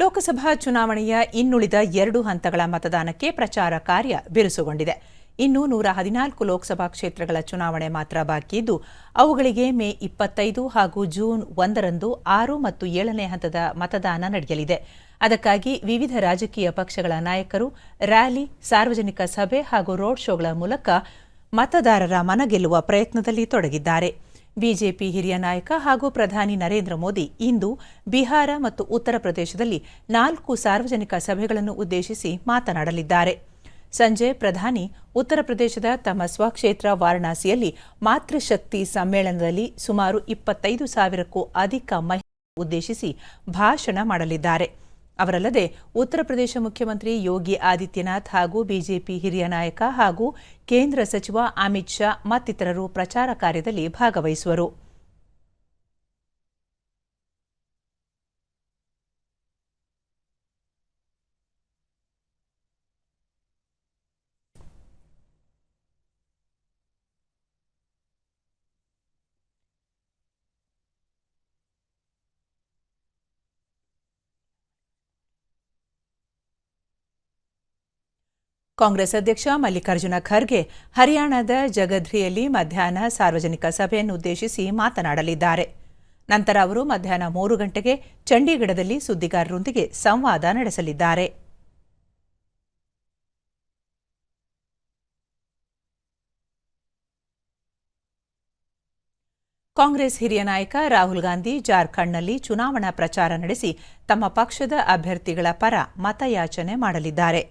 ಲೋಕಸಭಾ ಚುನಾವಣೆಯ ಇನ್ನುಳಿದ 2 ಹಂತಗಳ ಮತದಾನಕ್ಕೆ ಪ್ರಚಾರ ಕಾರ್ಯ ಬಿರುಸುಗೊಂಡಿದೆ. ಇನ್ನು 114 ಲೋಕಸಭಾ ಕ್ಷೇತ್ರಗಳ ಚುನಾವಣೆ ಮಾತ್ರ ಬಾಕಿ ಇದ್ದು, ಅವುಗಳಿಗೆ ಮೇ 25 ಹಾಗೂ ಜೂನ್ 1ರಂದು 6 ಮತ್ತು 7ನೇ ಹಂತದ ಮತದಾನ ನಡೆಯಲಿದೆ. ಅದಕ್ಕಾಗಿ ವಿವಿಧ ರಾಜಕೀಯ ಪಕ್ಷಗಳ ನಾಯಕರು ರ್ಯಾಲಿ, ಸಾರ್ವಜನಿಕ ಸಭೆ ಹಾಗೂ ರೋಡ್ ಶೋಗಳ ಮೂಲಕ ಮತದಾರರ ಮನಗೆಲ್ಲುವ ಪ್ರಯತ್ನದಲ್ಲಿ ತೊಡಗಿದ್ದಾರೆ. ಬಿಜೆಪಿ ಹಿರಿಯ ನಾಯಕ ಹಾಗೂ ಪ್ರಧಾನಿ ನರೇಂದ್ರ ಮೋದಿ ಇಂದು ಬಿಹಾರ ಮತ್ತು ಉತ್ತರ ಪ್ರದೇಶದಲ್ಲಿ 4 ಸಾರ್ವಜನಿಕ ಸಭೆಗಳನ್ನು ಉದ್ದೇಶಿಸಿ ಮಾತನಾಡಲಿದ್ದಾರೆ. ಸಂಜೆ ಪ್ರಧಾನಿ ಉತ್ತರ ಪ್ರದೇಶದ ತಮ್ಮ ಸ್ವಕ್ಷೇತ್ರ ವಾರಣಾಸಿಯಲ್ಲಿ ಮಾತೃಶಕ್ತಿ ಸಮ್ಮೇಳನದಲ್ಲಿ ಸುಮಾರು 25,000ಕ್ಕೂ ಅಧಿಕ ಮಹಿಳೆಯರನ್ನು ಉದ್ದೇಶಿಸಿ ಭಾಷಣ ಮಾಡಲಿದ್ದಾರೆ. ಅವರಲ್ಲದೆ ಉತ್ತರ ಪ್ರದೇಶ ಮುಖ್ಯಮಂತ್ರಿ ಯೋಗಿ ಆದಿತ್ಯನಾಥ್ ಹಾಗೂ ಬಿಜೆಪಿ ಹಿರಿಯ ನಾಯಕ ಹಾಗೂ ಕೇಂದ್ರ ಸಚಿವ ಅಮಿತ್ ಶಾ ಮತ್ತಿತರರು ಪ್ರಚಾರ ಕಾರ್ಯದಲ್ಲಿ ಭಾಗವಹಿಸುವರು. ಕಾಂಗ್ರೆಸ್ ಅಧ್ಯಕ್ಷ ಮಲ್ಲಿಕಾರ್ಜುನ ಖರ್ಗೆ ಹರಿಯಾಣದ ಜಗಧ್ರಿಯಲ್ಲಿ ಮಧ್ಯಾಹ್ನ ಸಾರ್ವಜನಿಕ ಸಭೆಯನ್ನು ಉದ್ದೇಶಿಸಿ ಮಾತನಾಡಲಿದ್ದಾರೆ. ನಂತರ ಅವರು ಮಧ್ಯಾಹ್ನ 3 ಗಂಟೆಗೆ ಚಂಡೀಗಢದಲ್ಲಿ ಸುದ್ದಿಗಾರರೊಂದಿಗೆ ಸಂವಾದ ನಡೆಸಲಿದ್ದಾರೆ. ಕಾಂಗ್ರೆಸ್ ಹಿರಿಯ ನಾಯಕ ರಾಹುಲ್ ಗಾಂಧಿ ಜಾರ್ಖಂಡ್ನಲ್ಲಿ ಚುನಾವಣಾ ಪ್ರಚಾರ ನಡೆಸಿ ತಮ್ಮ ಪಕ್ಷದ ಅಭ್ಯರ್ಥಿಗಳ ಪರ ಮತಯಾಚನೆ ಮಾಡಲಿದ್ದಾರೆ.